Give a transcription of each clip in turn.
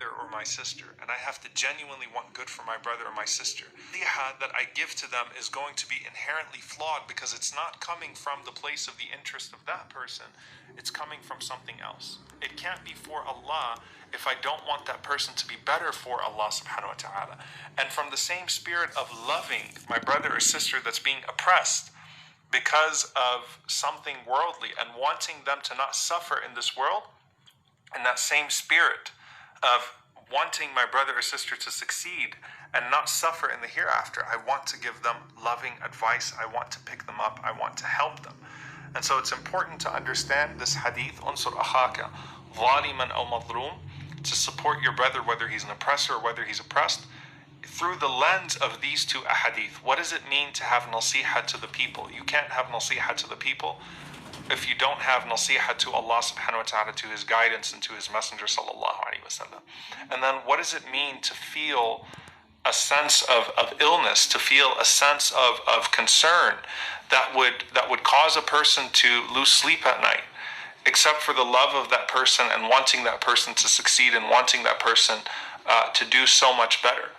brother or my sister, and I have to genuinely want good for my brother or my sister, the nasiha that I give to them is going to be inherently flawed because it's not coming from the place of the interest of that person. It's coming from something else. It can't be for Allah if I don't want that person to be better for Allah subhanahu wa ta'ala. And from the same spirit of loving my brother or sister that's being oppressed because of something worldly and wanting them to not suffer in this world, in that same spirit of wanting my brother or sister to succeed and not suffer in the hereafter, I want to give them loving advice. I want to pick them up. I want to help them. And so it's important to understand this hadith, unsur akhaka zaliman aw madloom, to support your brother, whether he's an oppressor or whether he's oppressed, through the lens of these two ahadith. What does it mean to have nasiha to the people? You can't have nasiha to the people if you don't have nasiha to Allah subhanahu wa ta'ala, to His guidance and to His Messenger sallallahu alaihi wasallam. And then what does it mean to feel a sense of illness, to feel a sense of concern that would cause a person to lose sleep at night, except for the love of that person and wanting that person to succeed and wanting that person to do so much better.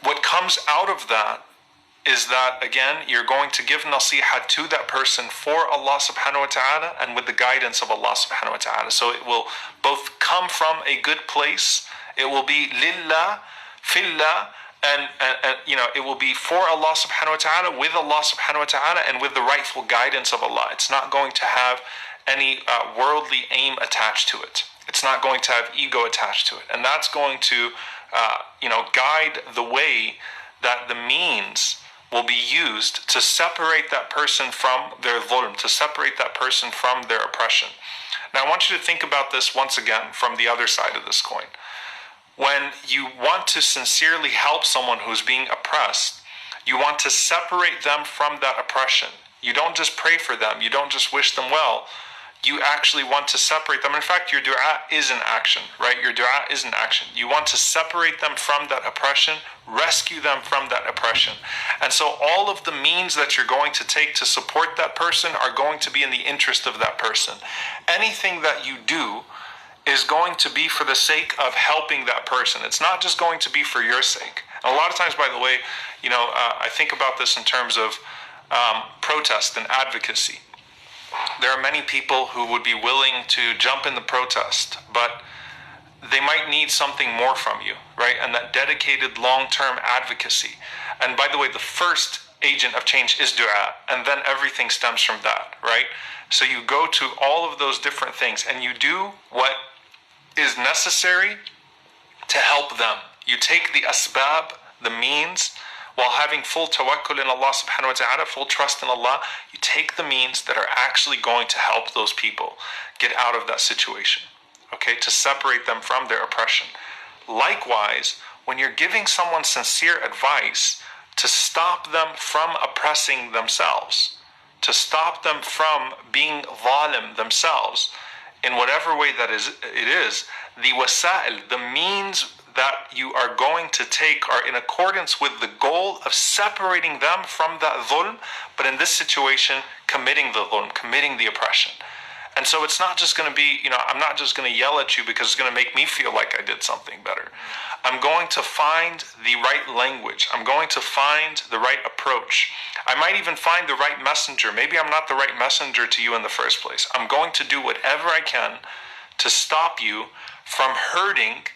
What comes out of that is that, again, you're going to give nasiha to that person for Allah subhanahu wa ta'ala and with the guidance of Allah subhanahu wa ta'ala. So it will both come from a good place, it will be lillah, fillah, and it will be for Allah subhanahu wa ta'ala, with Allah subhanahu wa ta'ala, and with the rightful guidance of Allah. It's not going to have any worldly aim attached to it. It's not going to have ego attached to it. And that's going to guide the way that the means will be used to separate that person from their dhulm, to separate that person from their oppression. Now I want you to think about this once again from the other side of this coin. When you want to sincerely help someone who's being oppressed, you want to separate them from that oppression. You don't just pray for them, you don't just wish them well, you actually want to separate them. In fact, your dua is an action, right? Your dua is an action. You want to separate them from that oppression, rescue them from that oppression. And so all of the means that you're going to take to support that person are going to be in the interest of that person. Anything that you do is going to be for the sake of helping that person. It's not just going to be for your sake. And a lot of times, by the way, I think about this in terms of protest and advocacy. There are many people who would be willing to jump in the protest, but they might need something more from you, right? And that dedicated long-term advocacy. And by the way, the first agent of change is dua, and then everything stems from that, right? So you go to all of those different things and you do what is necessary to help them. You take the asbab, the means, while having full tawakkul in Allah subhanahu wa ta'ala, full trust in Allah. You take the means that are actually going to help those people get out of that situation, okay, to separate them from their oppression. Likewise, when you're giving someone sincere advice to stop them from oppressing themselves, to stop them from being zalim themselves, in whatever way that it is, the wasa'il, the means that you are going to take are in accordance with the goal of separating them from that dhulm, but in this situation, committing the dhulm, committing the oppression. And so it's not just going to be, I'm not just going to yell at you because it's going to make me feel like I did something better. I'm going to find the right language. I'm going to find the right approach. I might even find the right messenger. Maybe I'm not the right messenger to you in the first place. I'm going to do whatever I can to stop you from hurting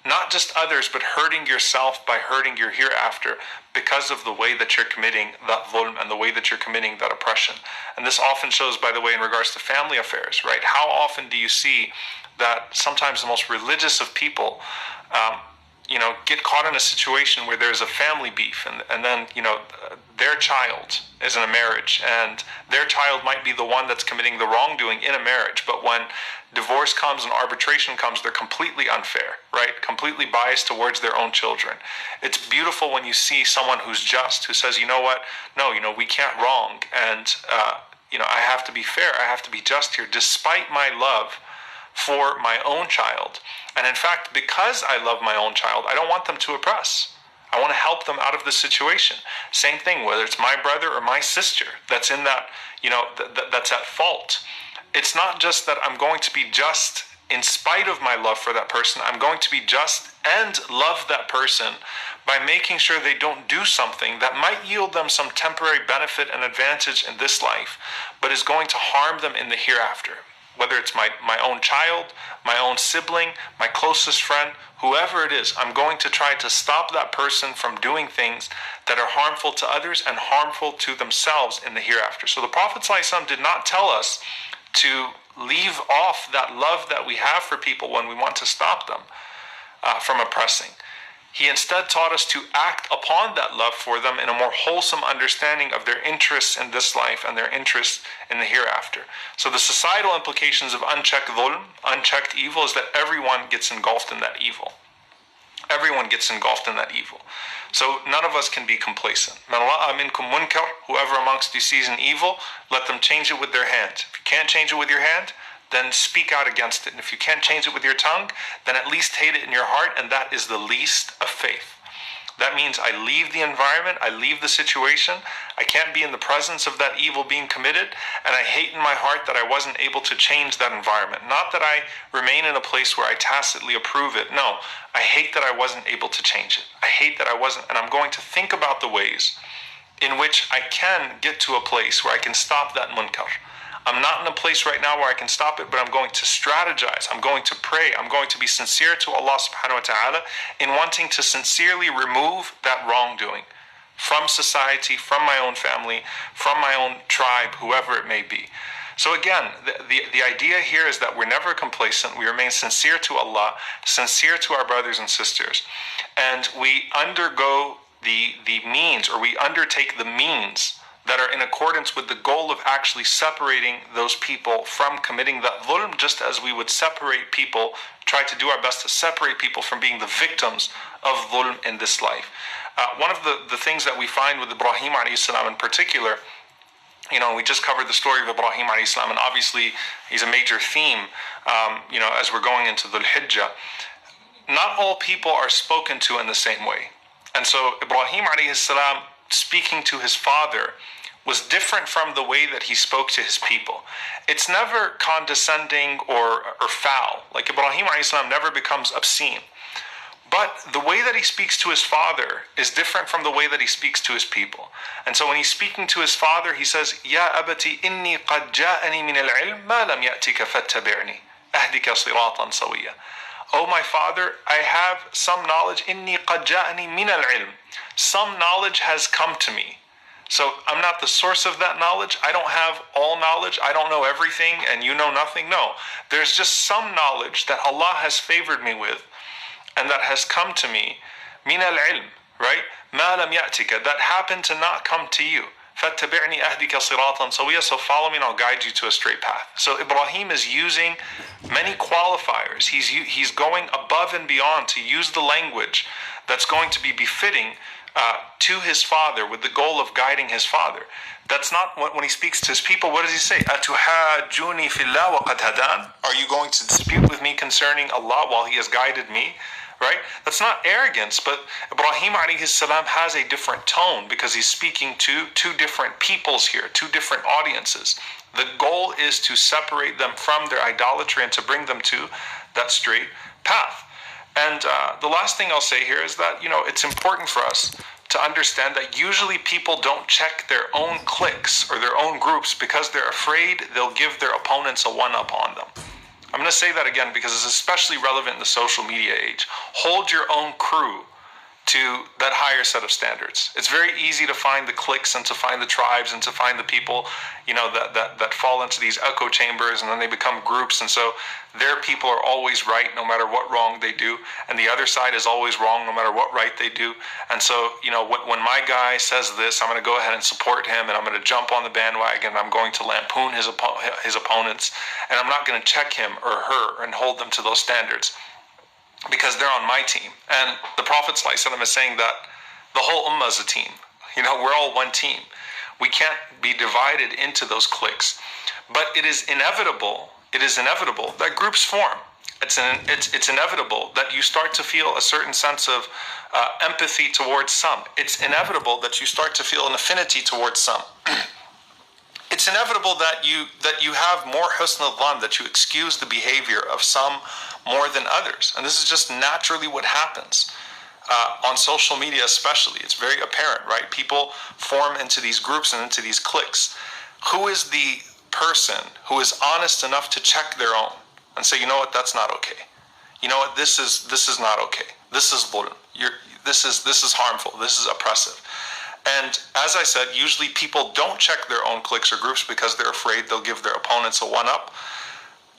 not just others, but hurting yourself by hurting your hereafter because of the way that you're committing that dhulm and the way that you're committing that oppression. And this often shows, by the way, in regards to family affairs, right? How often do you see that sometimes the most religious of people, get caught in a situation where there's a family beef and then, their child is in a marriage and their child might be the one that's committing the wrongdoing in a marriage. But when divorce comes and arbitration comes, they're completely unfair, right? Completely biased towards their own children. It's beautiful when you see someone who's just, who says, you know what? No, we can't wrong. And, I have to be fair. I have to be just here despite my love for my own child. And in fact, because I love my own child, I don't want them to oppress. I want to help them out of the situation. Same thing, whether it's my brother or my sister that's in that, that's at fault. It's not just that I'm going to be just in spite of my love for that person, I'm going to be just and love that person by making sure they don't do something that might yield them some temporary benefit and advantage in this life, but is going to harm them in the hereafter. Whether it's my own child, my own sibling, my closest friend, whoever it is, I'm going to try to stop that person from doing things that are harmful to others and harmful to themselves in the hereafter. So the Prophet ﷺ did not tell us to leave off that love that we have for people when we want to stop them from oppressing. He instead taught us to act upon that love for them in a more wholesome understanding of their interests in this life and their interests in the hereafter. So the societal implications of unchecked dhulm, unchecked evil, is that everyone gets engulfed in that evil. Everyone gets engulfed in that evil. So none of us can be complacent. Man ra'a minkum munkar, whoever amongst you sees an evil, let them change it with their hand. If you can't change it with your hand, then speak out against it. And if you can't change it with your tongue, then at least hate it in your heart, and that is the least of faith. That means I leave the environment, I leave the situation, I can't be in the presence of that evil being committed, and I hate in my heart that I wasn't able to change that environment. Not that I remain in a place where I tacitly approve it. No, I hate that I wasn't able to change it. I hate that I wasn't, and I'm going to think about the ways in which I can get to a place where I can stop that munkar. I'm not in a place right now where I can stop it, but I'm going to strategize. I'm going to pray. I'm going to be sincere to Allah subhanahu wa ta'ala in wanting to sincerely remove that wrongdoing from society, from my own family, from my own tribe, whoever it may be. So again, the idea here is that we're never complacent. We remain sincere to Allah, sincere to our brothers and sisters, and we undergo the means, or we undertake the means that are in accordance with the goal of actually separating those people from committing that dhulm, just as we would separate people, try to do our best to separate people from being the victims of dhulm in this life. One of the things that we find with Ibrahim alayhi salam in particular, we just covered the story of Ibrahim alayhi salam, and obviously he's a major theme, as we're going into Dhul Hijjah. Not all people are spoken to in the same way. And so Ibrahim alayhi salam, speaking to his father, was different from the way that he spoke to his people. It's never condescending or foul. Like Ibrahim alayhi salam never becomes obscene. But the way that he speaks to his father is different from the way that he speaks to his people. And so when he's speaking to his father, he says, Ya abati inni qad ja'ani min al-ilm ma lam ya'tika fattabi'ni ahdika siratan sawiyya. Oh my father, I have some knowledge. Inni qad ja'ani min al-ilm. Some knowledge has come to me. So I'm not the source of that knowledge. I don't have all knowledge. I don't know everything and you know nothing. No, there's just some knowledge that Allah has favored me with, and that has come to me. Min al-ilm, right? Ma lam ya'tika, that happened to not come to you. فَاتَّبِعْنِي أَهْدِكَ صِرَاطًا سَوِيًّا, so follow me and I'll guide you to a straight path. So Ibrahim is using many qualifiers. He's going above and beyond to use the language that's going to be befitting to his father, with the goal of guiding his father. That's not when he speaks to his people. What does he say? أَتُحَاجُّونِي فِي اللَّهِ وَقَدْ هَدَانِ. Are you going to dispute with me concerning Allah while He has guided me? Right? That's not arrogance, but Ibrahim alayhi salam has a different tone because he's speaking to two different peoples here, two different audiences. The goal is to separate them from their idolatry and to bring them to that straight path. And the last thing I'll say here is that, it's important for us to understand that usually people don't check their own cliques or their own groups because they're afraid they'll give their opponents a one-up on them. I'm going to say that again because it's especially relevant in the social media age. Hold your own crew to that higher set of standards. It's very easy to find the cliques and to find the tribes and to find the people, that fall into these echo chambers, and then they become groups, and so their people are always right no matter what wrong they do, and the other side is always wrong no matter what right they do. And so, when my guy says this, I'm going to go ahead and support him, and I'm going to jump on the bandwagon, I'm going to lampoon his opponents, and I'm not going to check him or her and hold them to those standards, because they're on my team. And the Prophet ﷺ is saying that the whole ummah is a team. We're all one team. We can't be divided into those cliques. But it is inevitable that groups form. It's inevitable that you start to feel a certain sense of empathy towards some. It's inevitable that you start to feel an affinity towards some. It's it's inevitable that you have more husn al-dhan, that you excuse the behavior of some more than others. And this is just naturally what happens. On social media especially, it's very apparent, right? People form into these groups and into these cliques. Who is the person who is honest enough to check their own and say, you know what, that's not okay. You know what, this is not okay. This is dhulm. This is harmful. This is oppressive. And as I said, usually people don't check their own cliques or groups because they're afraid they'll give their opponents a one-up.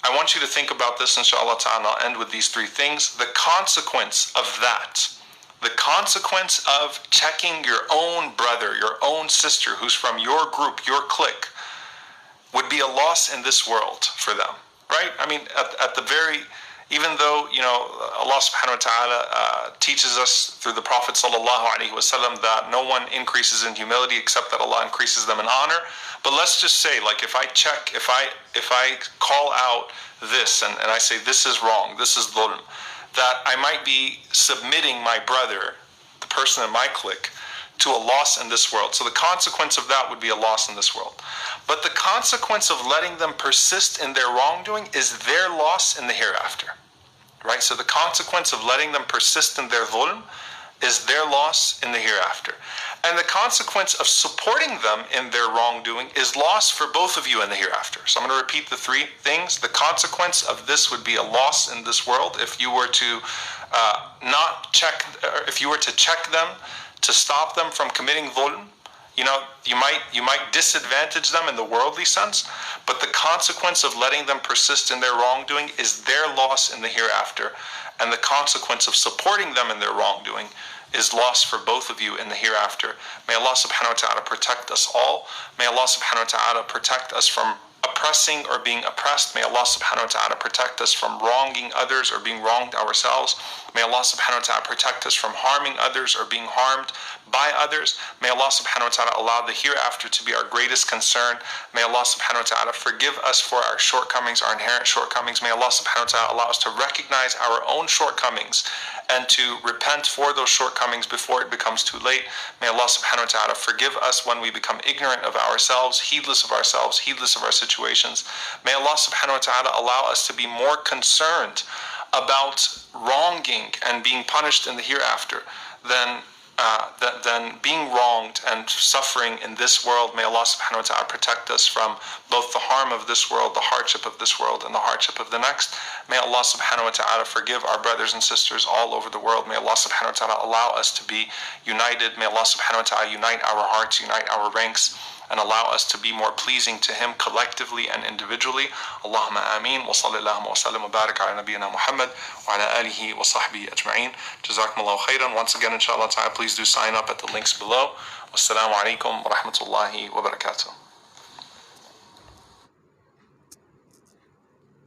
I want you to think about this, inshallah ta'ala. I'll end with these three things. The consequence of that, the consequence of checking your own brother, your own sister who's from your group, your clique, would be a loss in this world for them, right? I mean, at the very, even though, you know, Allah subhanahu wa ta'ala teaches us through the Prophet sallallahu alaihi wasallam that no one increases in humility except that Allah increases them in honor. But let's just say, like, if I call out this and I say this is wrong, this is dhulm, that I might be submitting my brother, the person in my clique, to a loss in this world. So the consequence of that would be a loss in this world. But the consequence of letting them persist in their wrongdoing is their loss in the hereafter. Right? So the consequence of letting them persist in their dhulm is their loss in the hereafter. And the consequence of supporting them in their wrongdoing is loss for both of you in the hereafter. So I'm going to repeat the three things. The consequence of this would be a loss in this world if you were to not check, or if you were to check them, to stop them from committing dhulm. You know, you might disadvantage them in the worldly sense, but the consequence of letting them persist in their wrongdoing is their loss in the hereafter, and the consequence of supporting them in their wrongdoing is loss for both of you in the hereafter. May Allah subhanahu wa ta'ala protect us all. May Allah subhanahu wa ta'ala protect us from oppressing or being oppressed. May Allah subhanahu wa ta'ala protect us from wronging others or being wronged ourselves. May Allah subhanahu wa ta'ala protect us from harming others or being harmed by others. May Allah subhanahu wa ta'ala allow the hereafter to be our greatest concern. May Allah subhanahu wa ta'ala forgive us for our shortcomings, our inherent shortcomings. May Allah subhanahu wa ta'ala allow us to recognize our own shortcomings and to repent for those shortcomings before it becomes too late. May Allah subhanahu wa ta'ala forgive us when we become ignorant of ourselves, heedless of our situations. May Allah subhanahu wa ta'ala allow us to be more concerned about wronging and being punished in the hereafter than being wronged and suffering in this world. May Allah subhanahu wa ta'ala protect us from both the harm of this world, the hardship of this world, and the hardship of the next. May Allah subhanahu wa ta'ala forgive our brothers and sisters all over the world. May Allah subhanahu wa ta'ala allow us to be united. May Allah subhanahu wa ta'ala unite our hearts, unite our ranks, and allow us to be more pleasing to Him collectively and individually. Allahumma ameen. Wa sallallahu wa sallam wa barak ala nabiyyina Muhammad wa ala alihi wa sahbihi ajma'in. Jazakumullahu khairan. Once again, inshallah ta'ala, please do sign up at the links below. Wassalamu alaikum wa rahmatullahi wa barakatuh.